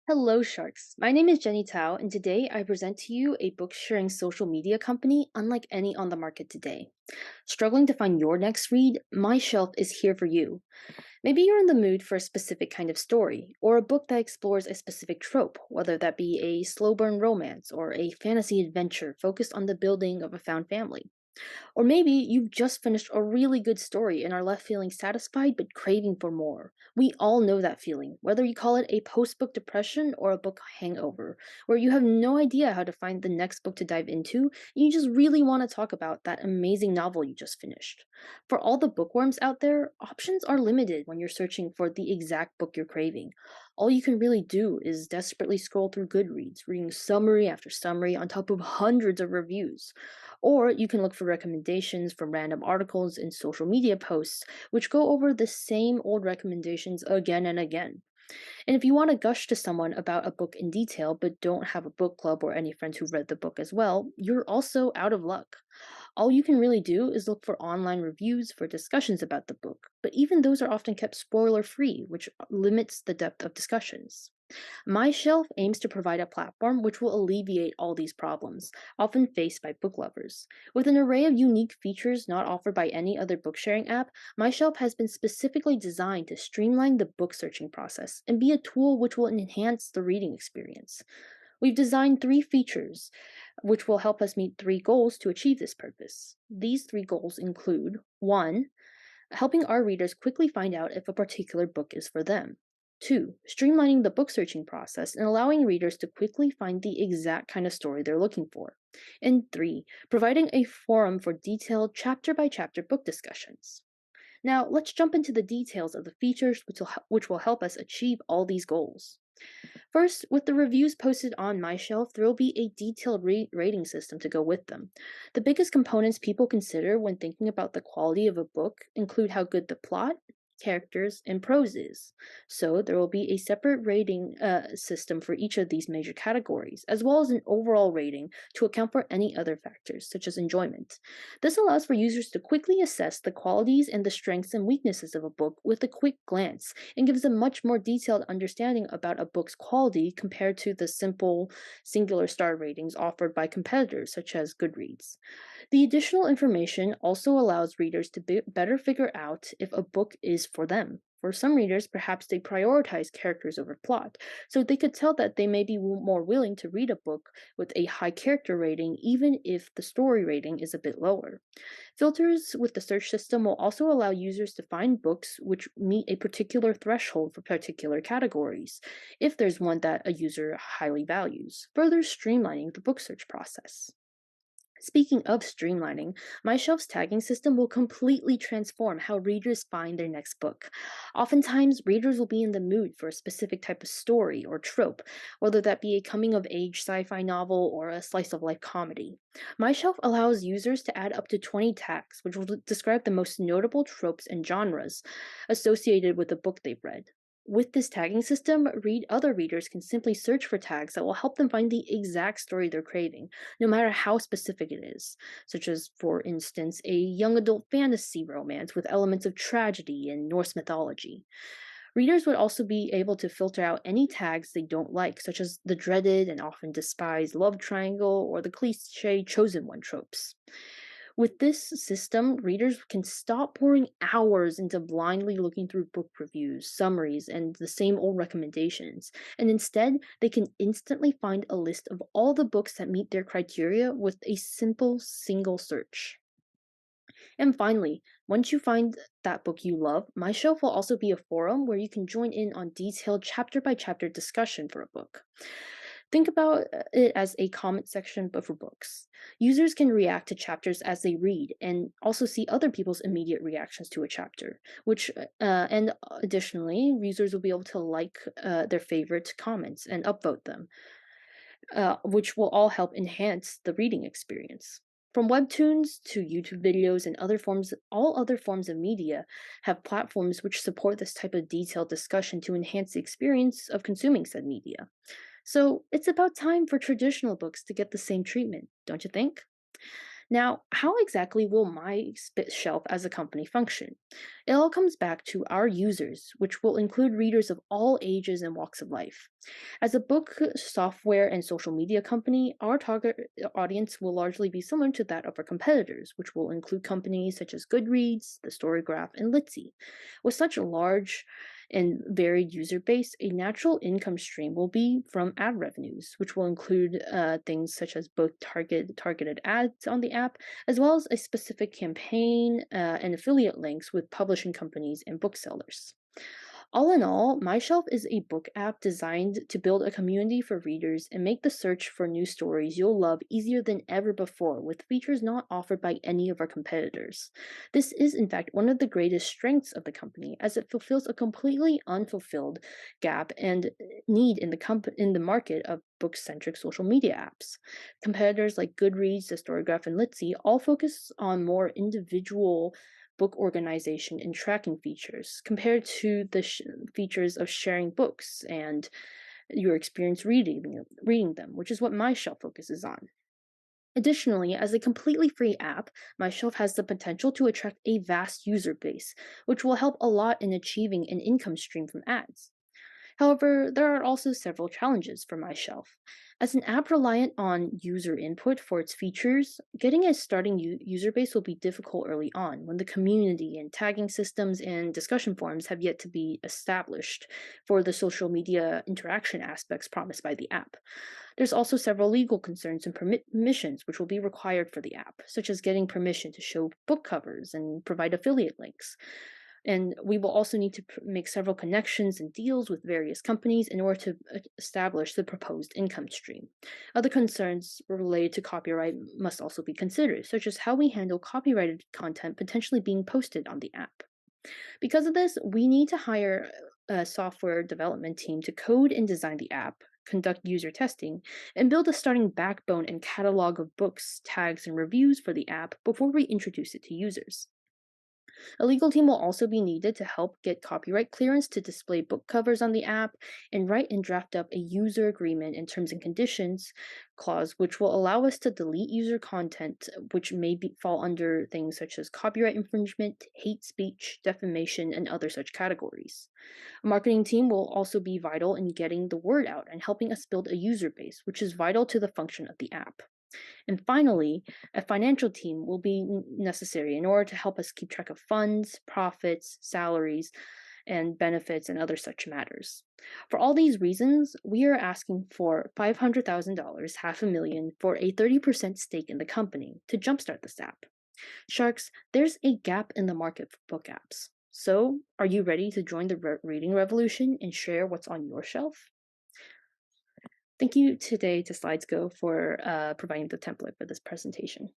Hello, sharks. My name is Jenny Tao, and today I present to you a book sharing social media company unlike any on the market today. Struggling to find your next read? MyShelf is here for you. Maybe you're in the mood for a specific kind of story, or a book that explores a specific trope, whether that be a slow burn romance or a fantasy adventure focused on the building of a found family. Or maybe you've just finished a really good story and are left feeling satisfied but craving for more. We all know that feeling, whether you call it a post book depression or a book hangover, where you have no idea how to find the next book to dive into, you just really want to talk about that amazing novel you just finished. For all the bookworms out there, options are limited when you're searching for the exact book you're craving. All you can really do is desperately scroll through Goodreads, reading summary after summary on top of hundreds of reviews. Or you can look for recommendations from random articles and social media posts, which go over the same old recommendations again and again. And if you want to gush to someone about a book in detail but don't have a book club or any friends who read the book as well, you're also out of luck. All you can really do is look for online reviews for discussions about the book, but even those are often kept spoiler free, which limits the depth of discussions. MyShelf aims to provide a platform which will alleviate all these problems, often faced by book lovers. With an array of unique features not offered by any other book sharing app, MyShelf has been specifically designed to streamline the book searching process and be a tool which will enhance the reading experience. We've designed three features which will help us meet three goals to achieve this purpose. These three goals include 1. Helping our readers quickly find out if a particular book is for them. 2. Streamlining the book searching process and allowing readers to quickly find the exact kind of story they're looking for. And 3. Providing a forum for detailed chapter by chapter book discussions. Now, let's jump into the details of the features which will help us achieve all these goals. First, with the reviews posted on MyShelf, there will be a detailed rating system to go with them. The biggest components people consider when thinking about the quality of a book include how good the plot, characters, and prose is. So, there will be a separate rating system for each of these major categories, as well as an overall rating to account for any other factors, such as enjoyment. This allows for users to quickly assess the qualities and the strengths and weaknesses of a book with a quick glance and gives a much more detailed understanding about a book's quality compared to the simple singular star ratings offered by competitors such as Goodreads. The additional information also allows readers to better figure out if a book is for them. For some readers, perhaps they prioritize characters over plot, so they could tell that they may be more willing to read a book with a high character rating even if the story rating is a bit lower. Filters with the search system will also allow users to find books which meet a particular threshold for particular categories, if there's one that a user highly values, further streamlining the book search process. Speaking of streamlining, MyShelf's tagging system will completely transform how readers find their next book. Oftentimes, readers will be in the mood for a specific type of story or trope, whether that be a coming of age sci fi novel or a slice of life comedy. MyShelf allows users to add up to 20 tags, which will describe the most notable tropes and genres associated with the book they've read. With this tagging system, other readers can simply search for tags that will help them find the exact story they're craving, no matter how specific it is, such as, for instance, a young adult fantasy romance with elements of tragedy and Norse mythology. Readers would also be able to filter out any tags they don't like, such as the dreaded and often despised love triangle or the cliche chosen one tropes. With this system, readers can stop pouring hours into blindly looking through book reviews, summaries, and the same old recommendations, and instead, they can instantly find a list of all the books that meet their criteria with a simple single search. And finally, once you find that book you love, MyShelf will also be a forum where you can join in on detailed chapter by chapter discussion for a book. Think about it as a comment section, but for books. Users can react to chapters as they read and also see other people's immediate reactions to a chapter, and additionally, users will be able to like their favorite comments and upvote them, which will all help enhance the reading experience. From webtoons to YouTube videos and all other forms of media have platforms which support this type of detailed discussion to enhance the experience of consuming said media. So it's about time for traditional books to get the same treatment, don't you think? Now, how exactly will MyShelf as a company function? It all comes back to our users, which will include readers of all ages and walks of life. As a book, software, and social media company, our target audience will largely be similar to that of our competitors, which will include companies such as Goodreads, The Storygraph, and Litzy. With such a large and varied user base, a natural income stream will be from ad revenues, which will include things such as both targeted ads on the app, as well as a specific campaign and affiliate links with publishing companies and booksellers. All in all, MyShelf is a book app designed to build a community for readers and make the search for new stories you'll love easier than ever before, with features not offered by any of our competitors. This is, in fact, one of the greatest strengths of the company, as it fulfills a completely unfulfilled gap and need in the market of book-centric social media apps. Competitors like Goodreads, The Storygraph, and Litzy all focus on more individual book organization and tracking features compared to the features of sharing books and your experience reading them, which is what MyShelf focuses on. Additionally, as a completely free app, MyShelf has the potential to attract a vast user base, which will help a lot in achieving an income stream from ads. However, there are also several challenges for MyShelf. As an app reliant on user input for its features, getting a starting user base will be difficult early on when the community and tagging systems and discussion forums have yet to be established for the social media interaction aspects promised by the app. There's also several legal concerns and permissions which will be required for the app, such as getting permission to show book covers and provide affiliate links. And we will also need to make several connections and deals with various companies in order to establish the proposed income stream. Other concerns related to copyright must also be considered, such as how we handle copyrighted content potentially being posted on the app. Because of this, we need to hire a software development team to code and design the app, conduct user testing, and build a starting backbone and catalog of books, tags, and reviews for the app before we introduce it to users. A legal team will also be needed to help get copyright clearance to display book covers on the app and write and draft up a user agreement and terms and conditions clause, which will allow us to delete user content which fall under things such as copyright infringement, hate speech, defamation, and other such categories. A marketing team will also be vital in getting the word out and helping us build a user base, which is vital to the function of the app. And finally, a financial team will be necessary in order to help us keep track of funds, profits, salaries, and benefits, and other such matters. For all these reasons, we are asking for $500,000, half a million, for a 30% stake in the company to jumpstart this app. Sharks, there's a gap in the market for book apps. So, are you ready to join the reading revolution and share what's on your shelf? Thank you today to SlidesGo for providing the template for this presentation.